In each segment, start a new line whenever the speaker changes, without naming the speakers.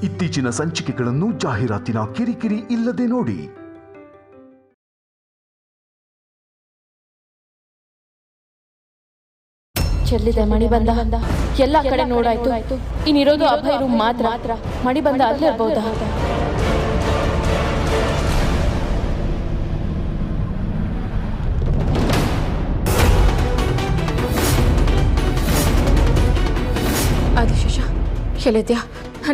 ಇತ್ತೀಚಿನ ಸಂಚಿಕೆಗಳನ್ನು ಜಾಹೀರಾತಿನ ಕಿರಿಕಿರಿ ಇಲ್ಲದೆ ನೋಡಿ.
ಚೆಲ್ಲಿದೆ ಮಣಿಬಂಧ. ಎಲ್ಲ ಕಡೆ ನೋಡಾಯ್ತು. ಇನ್ನಿರೋದು ಅಭಯ ರೂಮ್ ಮಾತ್ರ. ಮಣಿಬಂಧ ಅಲ್ಲೇ ಇರಬಹುದಾ? ಆದಿಶೇಷ ಎಲ್ಲಿದ್ಯಾ?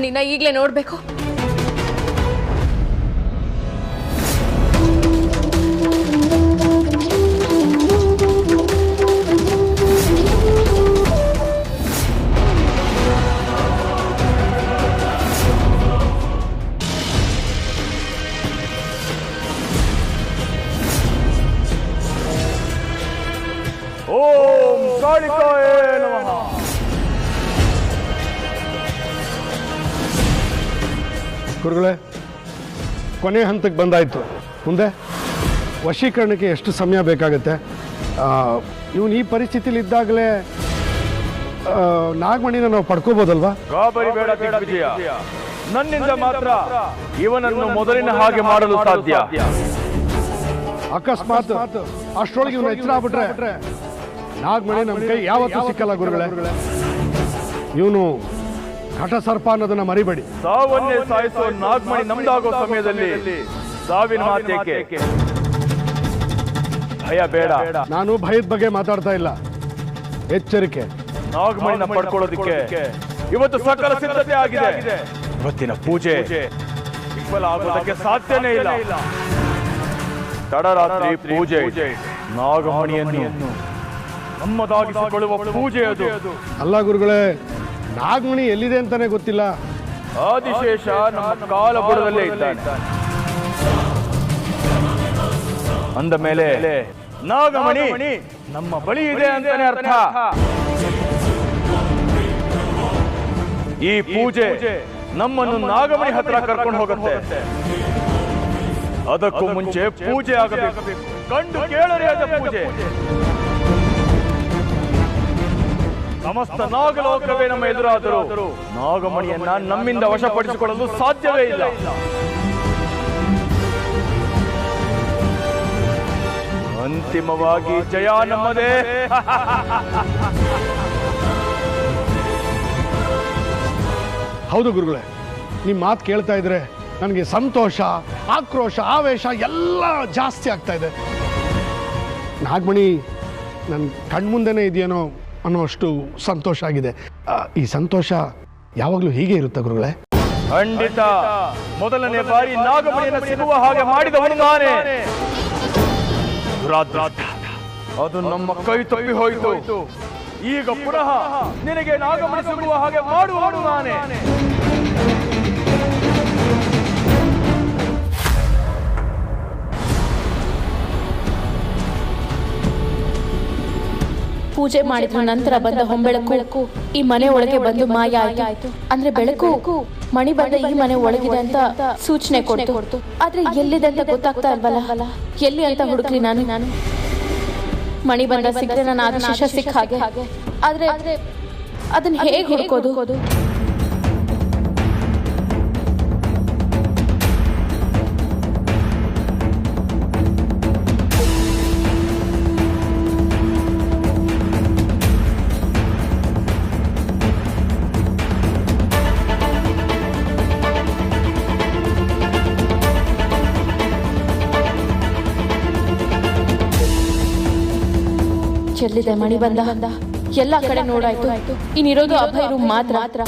ನಿನ್ನ ಈಗಲೇ ನೋಡ್ಬೇಕು.
ಓಂ ಕಾಳಿಕಾಯ ನಮಃ.
ಗುರುಗಳೇ, ಕೊನೆ ಹಂತಕ್ಕೆ ಬಂದಾಯಿತು. ಮುಂದೆ ವಶೀಕರಣಕ್ಕೆ ಎಷ್ಟು ಸಮಯ ಬೇಕಾಗುತ್ತೆ? ಇವನು ಈ ಪರಿಸ್ಥಿತಿಲಿ ಇದ್ದಾಗಲೇ ನಾಗಮಣಿನ ನಾವು ಪಡ್ಕೋಬೋದಲ್ವಾ?
ಗಾಬರಿ ಬೇಡ ದಿಗ್ವಿಜಯ. ನನ್ನಿಂದ ಮಾತ್ರ ಇವನನ್ನು ಮೊದಲಿನ ಹಾಗೆ ಮಾಡಲು ಸಾಧ್ಯ.
ಅಕಸ್ಮಾತ್ ಅಷ್ಟರೊಳಗೆ ಇವನು ಎಚ್ಚರ ಆಗ್ಬಿಟ್ರೆ ನಾಗಮಣಿ ನಮ್ಮ ಕೈ ಯಾವತ್ತೂ ಸಿಕ್ಕಲ್ಲ ಗುರುಗಳೇ. ಇವನು ಘಟ ಸರ್ಪ ಅನ್ನೋದನ್ನ ಮರಿಬೇಡಿ.
ಸಾವನ್ನೇ ಸಾಯಿಸೋ ನಾಗಮಣಿ ನಮ್ದಾಗೋ ಸಮಯದಲ್ಲಿ ಸಾವಿನ ಮಾತೇಕೆ? ಭಯ ಬೇಡ.
ನಾನು ಭಯದ ಬಗ್ಗೆ ಮಾತಾಡ್ತಾ ಇಲ್ಲ, ಎಚ್ಚರಿಕೆ.
ನಾಗಮಣಿನ ಪಡ್ಕೊಳ್ಳೋದಿಕ್ಕೆ ಇವತ್ತು ಸಕಲ ಸಿದ್ಧತೆ ಆಗಿದೆ. ಇವತ್ತಿನ ಪೂಜೆ ವಿಫಲ ಆಗೋದಕ್ಕೆ ಸಾಧ್ಯನೇ ಇಲ್ಲ. ತಡರಾತ್ರಿ ಪೂಜೆ, ನಾಗಮಣಿಯನ್ನು ನಮ್ಮದಾಗಿಸಿಕೊಳ್ಳುವ ಪೂಜೆ ಅದು.
ಅಲ್ಲ ಗುರುಗಳೇ, ನಾಗಮಣಿ ಎಲ್ಲಿದೆ ಅಂತಾನೆ ಗೊತ್ತಿಲ್ಲ.
ಆದಿಶೇಷ ನಮ್ಮ ಕಾಲ ಬುಡದಲ್ಲೇ ಇದ್ದಾನೆ. ಅಂದ ಮೇಲೆ ನಾಗಮಣಿ ನಮ್ಮ ಬಳಿ ಇದೆ ಅಂತಾನೆ ಅರ್ಥ. ಈ ಪೂಜೆ ನಮ್ಮನ್ನು ನಾಗಮಣಿ ಹತ್ರ ಕರ್ಕೊಂಡು ಹೋಗುತ್ತೆ. ಅದಕ್ಕೂ ಮುಂಚೆ ಪೂಜೆ ಆಗಬೇಕು. ಕಂಡು ಕೇಳರೆ ಅದ ಪೂಜೆ. ಸಮಸ್ತ ನಾಗಲೋಕವೇ ನಮ್ಮ ಎದುರಾದರೂ ನಾಗಮಣಿಯನ್ನ ನಮ್ಮಿಂದ ವಶಪಡಿಸಿಕೊಳ್ಳಲು ಸಾಧ್ಯವೇ ಇಲ್ಲ. ಅಂತಿಮವಾಗಿ ಜಯ ನಮ್ಮದೇ.
ಹೌದು ಗುರುಗಳೇ, ನಿಮ್ಮ ಮಾತು ಕೇಳ್ತಾ ಇದ್ರೆ ನನಗೆ ಸಂತೋಷ, ಆಕ್ರೋಶ, ಆವೇಶ ಎಲ್ಲ ಜಾಸ್ತಿ ಆಗ್ತಾ ಇದೆ. ನಾಗಮಣಿ ನನ್ನ ಕಣ್ಮುಂದೆನೇ ಇದೆಯೇನೋ ಅನ್ನೋಷ್ಟು ಸಂತೋಷ ಆಗಿದೆ. ಈ ಸಂತೋಷ ಯಾವಾಗಲೂ ಹೀಗೆ ಇರುತ್ತೆ ಗುರುಗಳೇ?
ಖಂಡಿತ. ಮೊದಲನೇ ಬಾರಿ ನಾಗಮಣಿಯನ್ನು ಸಿಗುವ ಹಾಗೆ ಮಾಡಿದವನು ನಾನೇ. ಅದು ನಮ್ಮ ಕೈ ತಪ್ಪಿ ಹೋಯಿತು. ಈಗ ಪುನಃ ನಿನಗೆ ನಾಗಮಣಿ ಸಿಗುವ ಹಾಗೆ ಮಾಡುವವನು ನಾನೇ.
ಪೂಜೆ ಮಾಡಿದ ನಂತರ ಬಂದ ಹೊಂಬೆಳಕು ಈ ಮನೆ ಒಳಗೆ ಬಂದು ಮಾಯ ಆಯ್ತು. ಅಂದ್ರೆ ಬೆಳಕು ಮಣಿಬಂಧ ಈ ಮನೆ ಒಳಗಿದೆ ಅಂತ ಸೂಚನೆ ಕೊಡ್ತು. ಆದ್ರೆ ಎಲ್ಲಿದೆ ಅಂತ ಗೊತ್ತಾಗ್ತಾ ಇಲ್ವಲ್ಲ. ಎಲ್ಲಿ ಅಂತ ಹುಡುಕ್ಲಿ ನಾನು. ಮಣಿಬಂಧ ಸಿಕ್ಕರೆ ನಾನು ಆದಿಶೇಷ ಸಿಕ್ಕ ಹಾಗೆ. ಆದ್ರೆ ಅದನ್ನ ಹೇಗೆ ಹುಡುಕೋದು? ಚೆಲ್ಲಿದೆ ಮಣಿಬಂಧ. ಎಲ್ಲ ಕಡೆ ನೋಡಾಯ್ತು. ಇನ್ನಿರೋದು ಅಭಯ ರೂಮ್ ಮಾತ್ರ.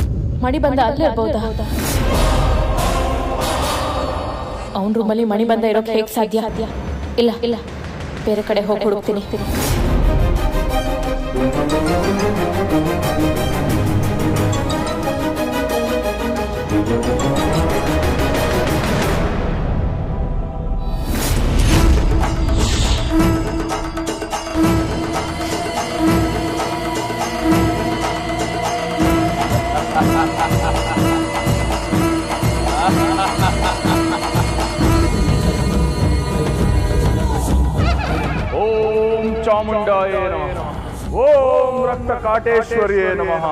ಮಣಿಬಂಧ ಅಲ್ಲೇ ಇರಬಹುದಾ? ಅವನ ರೂಮಲ್ಲಿ ಮಣಿಬಂಧ ಇರೋಕೆ ಹೇಗೆ ಸಾಧ್ಯ? ಇಲ್ಲ, ಬೇರೆ ಕಡೆ ಹೋಗಿ ಹುಡುಕ್ತೀನಿ.
ಓಂ ಚಾಮುಂಡಾಯ ನಮಃ. ಓಂ ರಕ್ತಕಾಟೇಶ್ವರ್ಯೇ ನಮಃ.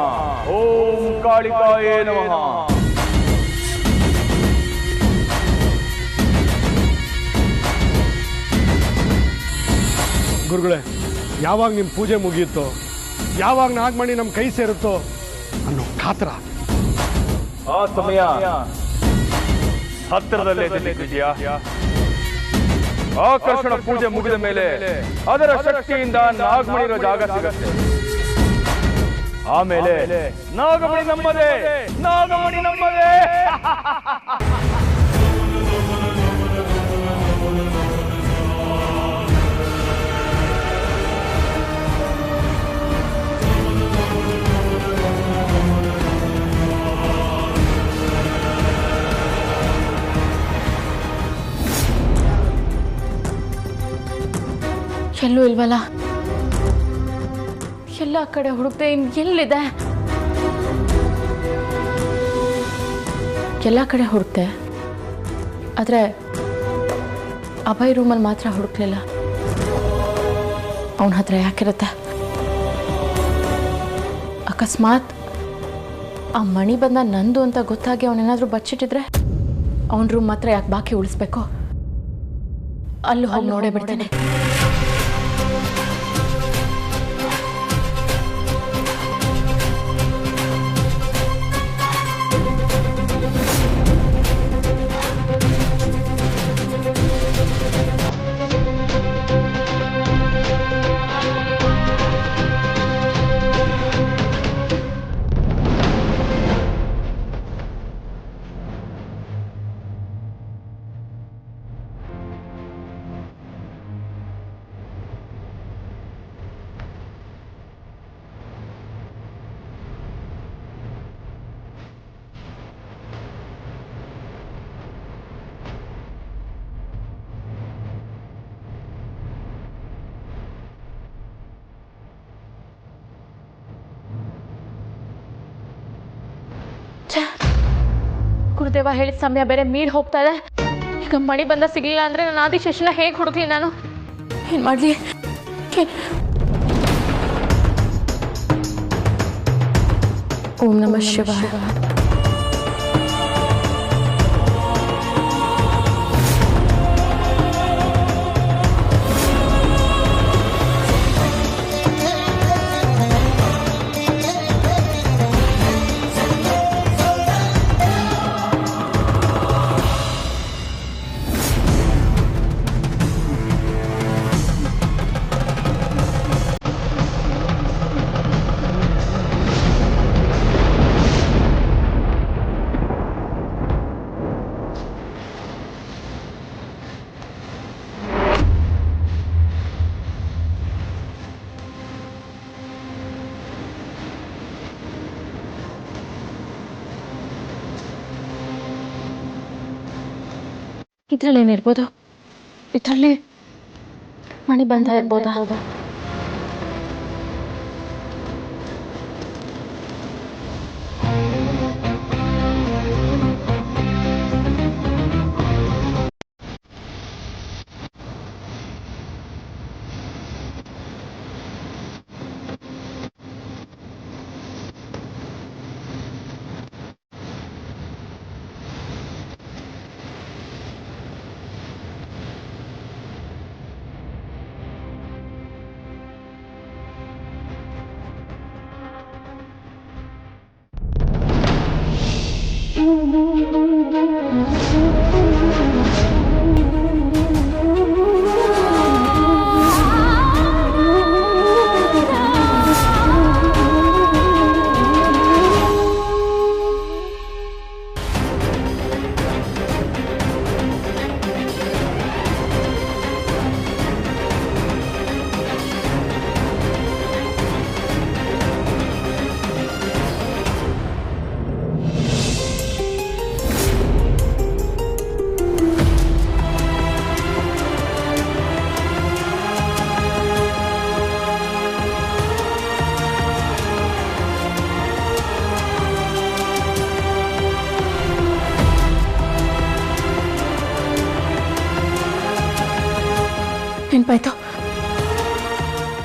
ಓಂ ಕಾಳಿಕಾಯೇ ನಮಃ.
ಗುರುಗಳೇ, ಯಾವಾಗ ನಿಮ್ಮ ಪೂಜೆ ಮುಗಿಯುತ್ತೋ, ಯಾವಾಗ ನಾಗಮಣಿ ನಮ್ಮ ಕೈ ಸೇರುತ್ತೋ ಅನ್ನೋ ಕಾತರ.
ಆ ಸಮಯ ಹತ್ತಿರದಲ್ಲೇ ಇದೆ ವಿಜಯ. ಆಕರ್ಷಣ ಪೂಜೆ ಮುಗಿದ ಮೇಲೆ ಅದರ ಶಕ್ತಿಯಿಂದ ನಾಗಮಣಿ ಇರೋ ಜಾಗ ಸಿಗತ್ತೆ. ಆಮೇಲೆ ನಾಗಮಣಿ ನಮ್ಮದೇ, ನಾಗಮಣಿ ನಮ್ಮದೇ.
ಎಲ್ಲೂ ಇಲ್ವಲ್ಲ. ಎಲ್ಲ ಕಡೆ ಹುಡುಕ್ದೆ, ಎಲ್ಲಿದೆ? ಎಲ್ಲ ಕಡೆ ಹುಡುಕ್ತೆ, ಆದರೆ ಅಭಯ್ ರೂಮಲ್ಲಿ ಮಾತ್ರ ಹುಡುಕ್ಲಿಲ್ಲ. ಅವನ ಹತ್ರ ಯಾಕಿರುತ್ತೆ? ಅಕಸ್ಮಾತ್ ಆ ಮಣಿ ಬಂದ ನಂದು ಅಂತ ಗೊತ್ತಾಗಿ ಅವನೇನಾದ್ರೂ ಬಚ್ಚಿಟ್ಟಿದ್ರೆ ಅವನ ರೂಮ್ ಮಾತ್ರ ಯಾಕೆ ಬಾಕಿ ಉಳಿಸ್ಬೇಕು? ಅಲ್ಲಿ ಹೋಗಿ ನೋಡೇ ಬಿಡ್ತೇನೆ. ಗುರುದೇವ ಹೇಳಿದ ಸಮಯ ಬೇರೆ ಮೀರಿ ಹೋಗ್ತಾ ಇದೆ. ಈಗ ಮಣಿ ಬಂದ ಸಿಗ್ಲಿಲ್ಲ ಅಂದ್ರೆ ನಾನು ಆದಿಶೇಷನ ಹೇಗೆ ಹುಡುಕ್ಲಿ? ನಾನು ಏನ್ ಮಾಡ್ಲಿ? ಓಂ ನಮಃ ಶಿವಾಯ. ಇದ್ರಲ್ಲಿ ಏನಿರ್ಬೋದು? ಇದರಲ್ಲಿ ಮಣಿ ಬಂದ ಇರ್ಬೋದಾ? ನೆನಪಾಯ್ತು,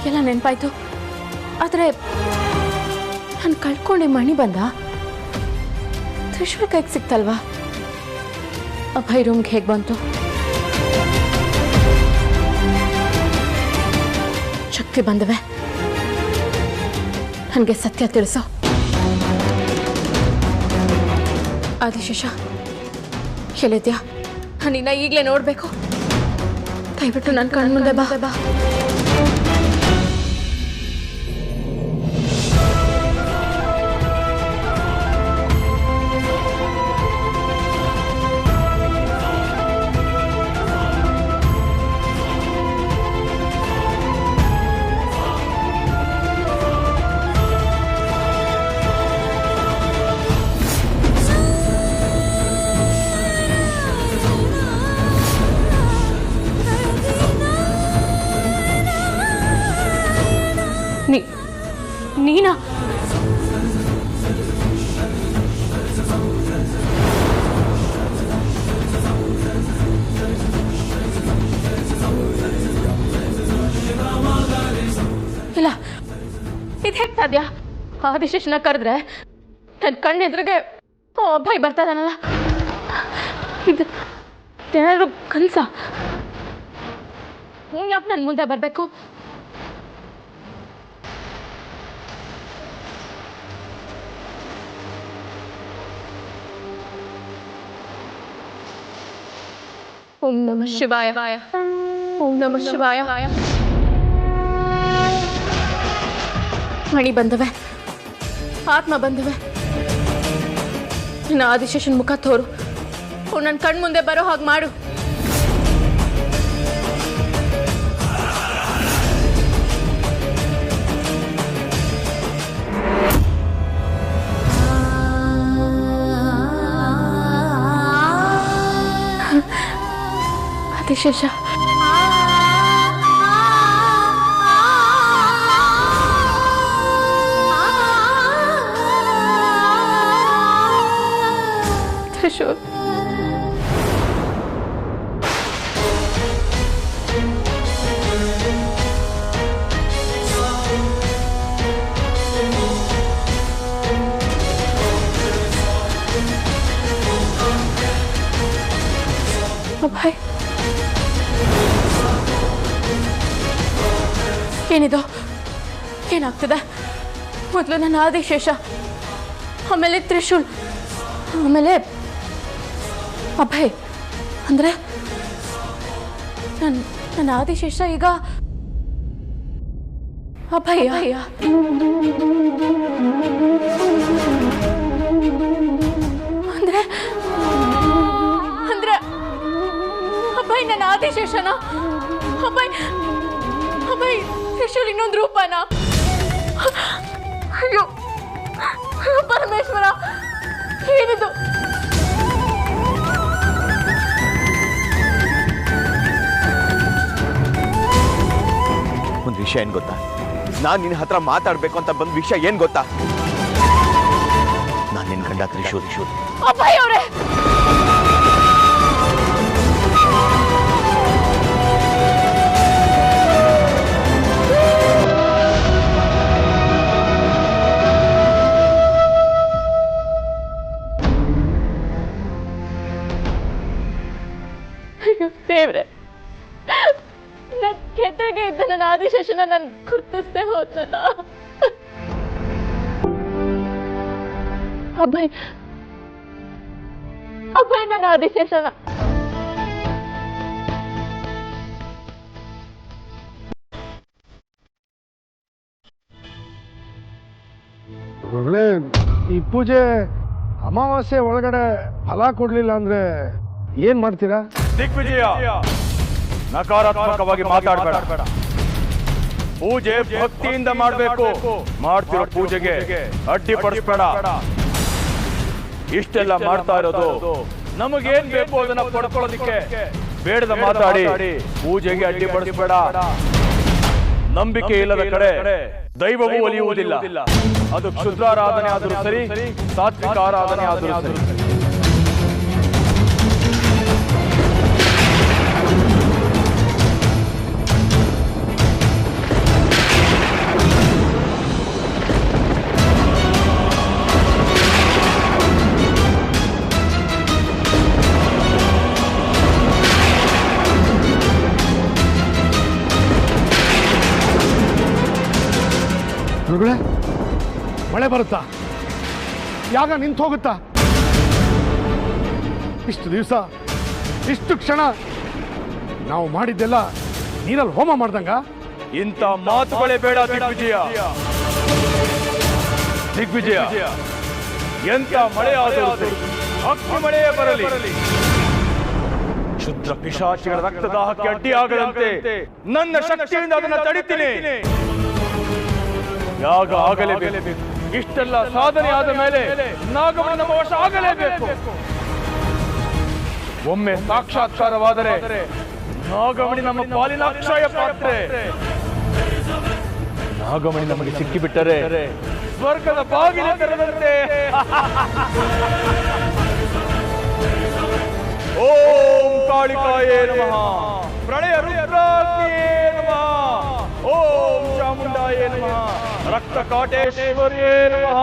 ಎಲ್ಲ ನೆನಪಾಯ್ತು. ಆದರೆ ನಾನು ಕಳ್ಕೊಂಡೆ ಮಣಿ ಬಂದ ತ್ರಿಶೂಲ್ ಕೈಗೆ ಸಿಕ್ತಲ್ವಾ? ಅಭಯ್ ರೂಮ್ಗೆ ಹೇಗೆ ಬಂತು? ಶಕ್ತಿ ಬಂದವೆ, ನನಗೆ ಸತ್ಯ ತಿಳಿಸೋ. ಆದಿಶೇಷ ಎಲ್ಲಿದ್ಯಾ? ನಾನಿನ್ನ ಈಗಲೇ ನೋಡಬೇಕು. ದಯವಿಟ್ಟು ನನ್ನ ಕಣ್ಮುಂದೆ ಬಾ ಬಾ. ನೀನಾ? ಇಲ್ಲ, ಇದು ಹೇಗೆ ಸಾಧ್ಯ? ಆದಿಶೇಷನ ಕರೆದ್ರೆ ನನ್ನ ಕಣ್ಣೆದ್ರಿಗೆ ಭಯ ಬರ್ತಾ ಇದ್ದಾನಲ್ಲ. ಇದು ಏನಾದ್ರು ಕನಸ? ಯಾಕೆ ನನ್ನ ಮುಂದೆ ಬರಬೇಕು? ಓಂ ನಮಃ ಶಿವಾಯ, ಓಂ ನಮಃ ಶಿವಾಯ. ಮಣಿ ಬಂದವೆ, ಆತ್ಮ ಬಂದವೆ. ನನ್ನ ಆದಿಶೇಷನ್ ಮುಖ ತೋರು, ನನ್ನ ಕಣ್ಮುಂದೆ ಬರೋ ಹಾಗೆ ಮಾಡು. ಆದಿಶೇಷ, ತ್ರಿಶೂಲ್, ಅಭಯ್, ಏನಿದು? ಏನಾಗ್ತದೆ? ಮೊದಲು ನನ್ನ ಆದಿಶೇಷ, ಆಮೇಲೆ ತ್ರಿಶೂಲ್, ಆಮೇಲೆ ಅಭಯ್. ಅಂದರೆ ನನ್ನ ಆದಿಶೇಷ ಈಗ ಅಭಯ. ಅಂದ್ರೆ ಅಂದ್ರೆ ಅಭಯ್ ನನ್ನ ಆದಿಶೇಷನ? ಅಭಯ್ ತ್ರಿಶೂಲ್ ಇನ್ನೊಂದು ರೂಪನಾ? ಅಯ್ಯೋ ಪರಮೇಶ್ವರ, ಏನಿದು?
ಒಂದು ವಿಷಯ ಏನ್ ಗೊತ್ತಾ? ನಾನ್ ನಿನ್ನ ಹತ್ರ ಮಾತಾಡ್ಬೇಕು ಅಂತ ಬಂದ ವಿಷಯ ಏನ್ ಗೊತ್ತಾ? ನಾನ್ ನಿನ್ ಗಂಡ ತ್ರಿಶೂಲ್.
ಅಭಯ್ ಅವರೇ, ದೇವ್ರೆ, ನನ್ನ ಕೆತ್ತಗೆ ಇದ್ದ ನನ್ನ ಆದಿಶೇಷನ ನಾನು ಗುರ್ತಿಸ್ತೇ ಹೋದ್ನಲ್ಲ. ಅಭಯ್ ನನ್ನ ಆದಿಶೇಷನ.
ಈ ಪೂಜೆ ಅಮಾವಾಸ್ಯೆ ಒಳಗಡೆ ಫಲ ಕೊಡ್ಲಿಲ್ಲ ಅಂದ್ರೆ ಏನ್ ಮಾಡ್ತೀರಾ?
ದಿಗ್ವಿಜಯ, ನಕಾರಾತ್ಮಕವಾಗಿ ಮಾತಾಡಬೇಡ. ಪೂಜೆ ಭಕ್ತಿಯಿಂದ ಮಾಡಬೇಕು. ಮಾಡ್ತಿರೋ ಪೂಜೆಗೆ ಅಡ್ಡಿಪಡಿಸಬೇಡ. ಇಷ್ಟೆಲ್ಲ ಮಾಡ್ತಾ ಇರೋದು ನಮಗೇನ್ ಬೇಕು ಅದನ್ನ ಪಡ್ಕೊಳ್ಳೋದಿಕ್ಕೆ. ಬೇಡದ ಮಾತಾಡಿ ಪೂಜೆಗೆ ಅಡ್ಡಿಪಡಿಸಬೇಡ. ನಂಬಿಕೆ ಇಲ್ಲದ ಕಡೆ ದೈವವೂ ಒಲಿಯುವುದಿಲ್ಲ. ಅದು ಕ್ಷುದ್ರಾರಾಧನೆ ಆದರೂ ಸರಿ, ಸಾತ್ವಿಕ ಆರಾಧನೆ ಆದರೂ ಸರಿ.
ಗುರುಗಳೇ, ಮಳೆ ಬರುತ್ತಾ? ಯಾಗ ನಿಂತು ಹೋಗುತ್ತಾ? ಇಷ್ಟು ದಿವಸ, ಇಷ್ಟು ಕ್ಷಣ ನಾವು ಮಾಡಿದ್ದೆಲ್ಲ ನೀರಲ್ಲಿ ಹೋಮ ಮಾಡ್ದಂಗ?
ಇಂಥ ಮಾತುಗಳೇ ಬೇಡ ದಿಗ್ವಿಜಯ. ದಿಗ್ವಿಜಯ, ಎಂತ ಮಳೆ ಆದರೂ ಅಗ್ನಿ ಮಳೆಯೇ ಬರಲಿ, ಶುದ್ಧ ಪಿಶಾಚಿಗಳ ರಕ್ತದಾಹಕ್ಕೆ ಅಡ್ಡಿಯಾಗದಂತೆ ನನ್ನ ಶಕ್ತಿಯಿಂದ ಅದನ್ನು ತಡಿತೀನಿ. ಯಾಗ ಆಗಲೇಬೇಕು. ಇಷ್ಟೆಲ್ಲ ಸಾಧನೆ ಆದ ಮೇಲೆ ನಾಗಮಣಿ ನಮ್ಮ ವಶ ಆಗಲೇಬೇಕು. ಒಮ್ಮೆ ಸಾಕ್ಷಾತ್ಕಾರವಾದರೆ ನಾಗಮಣಿ ನಮ್ಮ ಪಾಲಿನ ಅಕ್ಷಯ ಪಾತ್ರೆ. ನಾಗಮಣಿ ನಮಗೆ ಸಿಕ್ಕಿಬಿಟ್ಟರೆ ಸ್ವರ್ಗದ ಬಾಗಿಲ ತೆರೆದಂತೆ. ಓಂ ಕಾಳಿಕಾಯೇ ನಮಃ, ಪ್ರಳಯ ರುದ್ರಾಗ್ನಿಯೇ ನಮಃ, ಓಂ ಚಾಮುಂಡಾಯೇ ನಮಃ, ರಕ್ತ ಕಾಟೇಶ್ವರಿಯೇ ನಮಃ.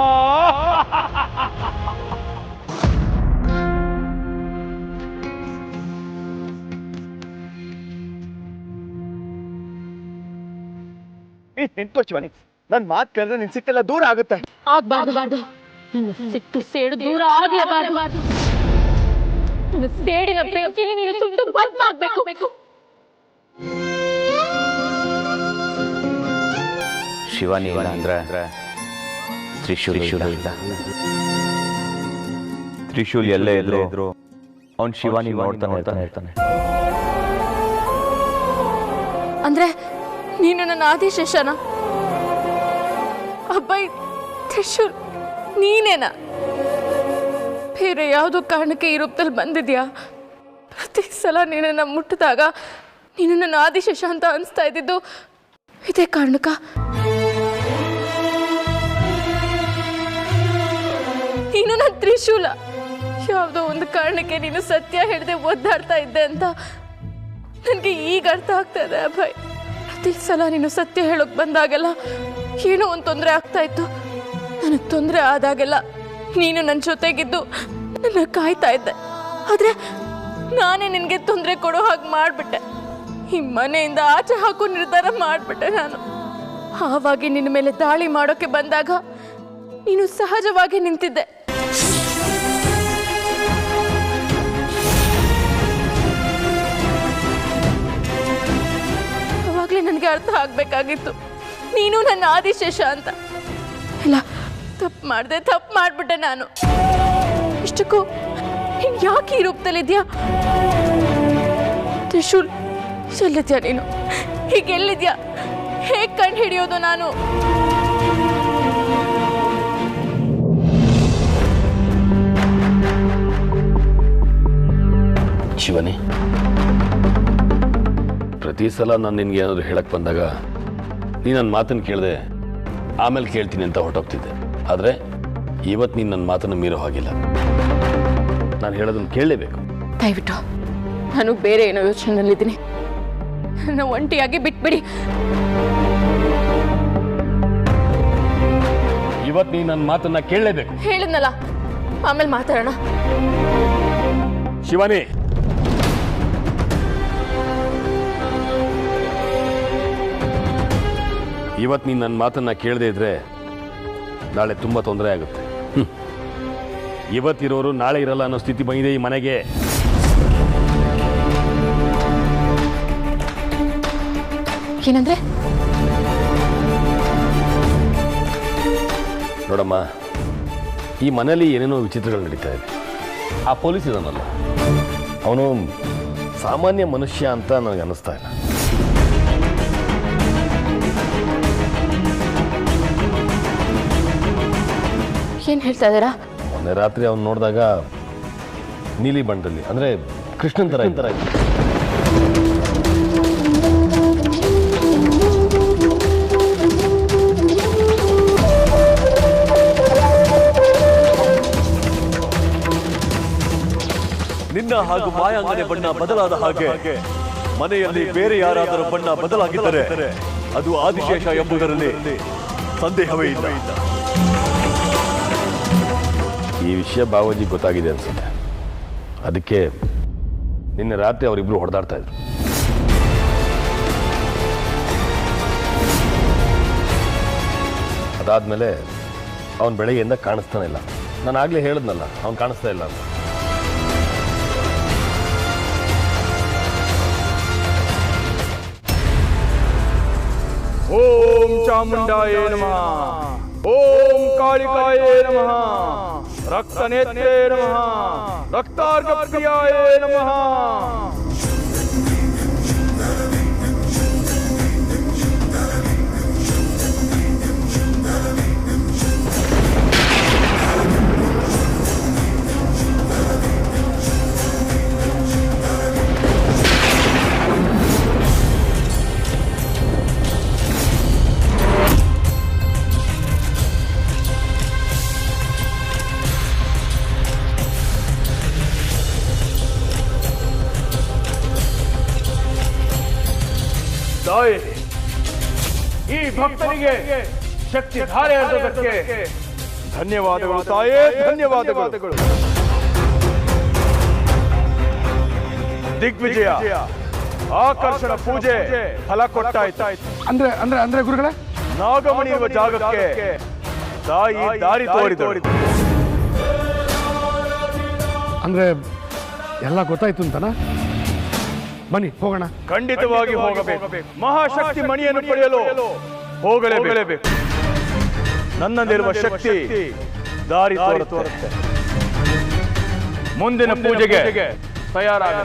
ನಿಂತ್ಕೋ ಶಿವಾನಿ, ನನ್ ಮಾತು ಕೇಳಿದ್ರೆ ನಿನ್ ಸಿಟ್ಟೆಲ್ಲ ದೂರ ಆಗುತ್ತೆ.
ಆಗ್ಬಾರ್ದು. ಸಿಟ್ಟು ಸೇಡು ದೂರ ಆಗಲೇಬಾರ್ದು. ಸೇಡಿನ ಪ್ರೀತಿನ ನೀನು ಸುಟ್ಟು ಬಂದ್ ಆಗ್ಬೇಕು.
ಶಿವಾನಿ ಅಂದ್ರೆ ತ್ರಿಶೂಲ್ ಇಲ್ಲ. ತ್ರಿಶೂಲ್ ಎಲ್ಲೇ ಇದ್ರು ಅವನ್ ಶಿವಾನಿ ನೋಡ್ತಾನೆ ಇರ್ತಾನೆ.
ಅಂದ್ರೆ ನೀನು ನನ್ನ ಆದಿಶೇಷನ? ಅಬ್ಬಾಯಿ, ತ್ರಿಶೂಲ್ ನೀನೇನಾ? ಬೇರೆ ಯಾವುದೋ ಕಾರಣಕ್ಕೆ ಈ ರೂಪದಲ್ಲಿ ಬಂದಿದ್ಯಾ? ಪ್ರತಿ ಸಲ ನೀನನ್ನ ಮುಟ್ಟಿದಾಗ ನೀನು ನನ್ನ ಆದಿಶೇಷ ಅಂತ ಅನಿಸ್ತಾ ಇದ್ದಿದ್ದು ಇದೇ ಕಾರಣಕ್ಕ? ನೀನು ನನ್ನ ತ್ರಿಶೂಲ. ಯಾವುದೋ ಒಂದು ಕಾರಣಕ್ಕೆ ನೀನು ಸತ್ಯ ಹೇಳದೆ ಒದ್ದಾಡ್ತಾ ಇದ್ದೆ ಅಂತ ನನಗೆ ಈಗ ಅರ್ಥ ಆಗ್ತಾ ಇದೆ ಅಭಯ್. ಪ್ರತಿ ಸಲ ನೀನು ಸತ್ಯ ಹೇಳೋಕ್ ಬಂದಾಗೆಲ್ಲ ಏನೋ ಒಂದು ತೊಂದರೆ ಆಗ್ತಾ ಇತ್ತು. ನನಗೆ ತೊಂದರೆ ಆದಾಗೆಲ್ಲ ನೀನು ನನ್ನ ಜೊತೆಗಿದ್ದು ನನ್ನ ಕಾಯ್ತಾ ಇದ್ದೆ. ಆದ್ರೆ ನಾನೇ ನಿನಗೆ ತೊಂದರೆ ಕೊಡೋ ಹಾಗೆ ಮಾಡಿಬಿಟ್ಟೆ. ಈ ಮನೆಯಿಂದ ಆಚೆ ಹಾಕೋ ನಿರ್ಧಾರ ಮಾಡಿಬಿಟ್ಟೆ ನಾನು. ಆವಾಗಿ ನಿನ್ನ ಮೇಲೆ ದಾಳಿ ಮಾಡೋಕೆ ಬಂದಾಗ ನೀನು ಸಹಜವಾಗಿ ನಿಂತಿದ್ದೆ. ಅವಾಗಲೇ ನನಗೆ ಅರ್ಥ ಆಗ್ಬೇಕಾಗಿತ್ತು ನೀನು ನನ್ನ ಆದಿಶೇಷ ಅಂತ. ಇಲ್ಲ, ತಪ್ಪು ಮಾಡಿಬಿಟ್ಟೆ ನಾನು. ಇಷ್ಟಕ್ಕೂ ನೀನು ಯಾಕೆ ಈ ರೂಪದಲ್ಲಿದ್ಯಾ? ತ್ರಿಶೂಲ್, ಎಲ್ಲಿದ್ಯಾ ನೀನು? ಹೀಗೆ ಎಲ್ಲಿದ್ಯಾ? ಹೇಗೆ ಕಂಡು ಹಿಡಿಯೋದು ನಾನು?
ಶಿವನಿ, ಪ್ರತಿ ಸಲ ನಾನು ನಿನ್ಗೆ ಏನಾದರೂ ಹೇಳಕ್ಕೆ ಬಂದಾಗ ನೀನು ನನ್ನ ಮಾತನ್ನು ಕೇಳಿದೆ, ಆಮೇಲೆ ಕೇಳ್ತೀನಿ ಅಂತ ಹೊರಟೋಗ್ತಿದ್ದೆ. ಆದರೆ ಇವತ್ತು ನೀನು ನನ್ನ ಮಾತನ್ನು ಮೀರೋ ಹಾಗಿಲ್ಲ. ನಾನು ಹೇಳೋದನ್ನು ಕೇಳಲೇಬೇಕು.
ದಯವಿಟ್ಟು ನಾನು ಬೇರೆ ಏನೋ ಯೋಚನೆಯಲ್ಲಿದ್ದೀನಿ. ನನ್ನ ಒಂಟಿಯಾಗಿ ಬಿಟ್ಬಿಡಿ.
ಇವತ್ತು ನೀನು ನನ್ನ ಮಾತನ್ನು ಕೇಳಲೇಬೇಕು.
ಹೇಳಿದ್ನಲ್ಲ, ಆಮೇಲೆ ಮಾತಾಡೋಣ.
ಶಿವಾನಿ, ಇವತ್ತು ನೀನು ನನ್ನ ಮಾತನ್ನು ಕೇಳದೇ ಇದ್ರೆ ನಾಳೆ ತುಂಬ ತೊಂದರೆ ಆಗುತ್ತೆ. ಇವತ್ತಿರೋರು ನಾಳೆ ಇರಲ್ಲ ಅನ್ನೋ ಸ್ಥಿತಿ ಬಂದಿದೆ ಈ ಮನೆಗೆ.
ಏನಂದ್ರೆ?
ನೋಡಮ್ಮ, ಈ ಮನೆಯಲ್ಲಿ ಏನೇನೋ ವಿಚಿತ್ರಗಳು ನಡೀತಾ ಇದೆ. ಆ ಪೊಲೀಸ್ ಇದನ್ನಲ್ಲ, ಅವನು ಸಾಮಾನ್ಯ ಮನುಷ್ಯ ಅಂತ ನನಗೆ ಅನ್ನಿಸ್ತಾ ಇಲ್ಲ.
ಏನು ಹೇಳ್ತಾ ಇದ್ದೀರಾ?
ಮೊನ್ನೆ ರಾತ್ರಿ ಅವನು ನೋಡಿದಾಗ ನೀಲಿ ಬಣ್ಣದಲ್ಲಿ, ಅಂದರೆ ಕೃಷ್ಣನ್ ಥರ ಇತ್ತು.
ನಿನ್ನ ಹಾಗೂ ಮಾಯಾಂಗನೆ ಬಣ್ಣ ಬದಲಾದ ಹಾಗೆ ಮನೆಯಲ್ಲಿ ಬೇರೆ ಯಾರಾದರೂ ಬಣ್ಣ ಬದಲಾಗಿದ್ದರೆ ಅದು ಆದಿಶೇಷ ಎಂಬುದರಲ್ಲಿ ಸಂದೇಹವೇ ಇಲ್ಲ.
ಈ ವಿಷಯ ಬಾವಾಜಿ ಗೊತ್ತಾಗಿದೆ ಅನ್ಸುತ್ತೆ. ಅದಕ್ಕೆ ನಿನ್ನೆ ರಾತ್ರಿ ಅವರಿಬ್ರು ಹೊಡೆದಾಡ್ತಾ ಇದ್ರು. ಅದಾದಮೇಲೆ ಅವನು ಬೆಳಗ್ಗೆಯಿಂದ ಕಾಣಿಸ್ತಾನೆ ಇಲ್ಲ. ನಾನು ಆಗಲೇ ಹೇಳಿದ್ನಲ್ಲ ಅವ್ನು ಕಾಣಿಸ್ತಾ ಇಲ್ಲ ಅಂತ.
ಓಂ ಚಾಮುಂಡಾಯ ನಮಃ, ಓಂ ಕಾಳಿಕಾಯೇ ನಮಃ, ರಕ್ತನೇತ್ರೇ ನಮಃ, ರಕ್ತಾರ್ಘಪ್ರಿಯಾಯ ನಮಃ. ತಾಯಿ, ಈ ಭಕ್ತನಿಗೆ ಶಕ್ತಿ ಧಾರೆ ಹರಿದಕ್ಕೆ ಧನ್ಯವಾದಗಳು ತಾಯೇ, ಧನ್ಯವಾದಗಳು. ದಿಗ್ವಿಜಯ ಆಕರ್ಷಣ ಪೂಜೆ ಫಲ ಕೊಟ್ಟಾಯ್ತು.
ಅಂದ್ರೆ ಅಂದ್ರೆ ಅಂದ್ರೆ ಗುರುಗಳೇ,
ನಾಗಮಣಿ ಇರುವ ಜಾಗಕ್ಕೆ ತಾಯಿ ದಾರಿ ತೋರಿದಳು.
ಅಂದ್ರೆ ಎಲ್ಲ ಗೊತ್ತಾಯ್ತು ಅಂತನಾ? ಬನ್ನಿ ಹೋಗೋಣ.
ಖಂಡಿತವಾಗಿ ಹೋಗಬೇಕು. ಮಹಾಶಕ್ತಿ ಮಣಿಯನ್ನು ಪಡೆಯಲು ಹೋಗಲೇಬೇಕು. ನನ್ನಲ್ಲಿರುವ ಶಕ್ತಿ ದಾರಿ ತೋರುತ್ತೆ. ಮುಂದಿನ ಪೂಜೆಗೆ ತಯಾರಾಗ.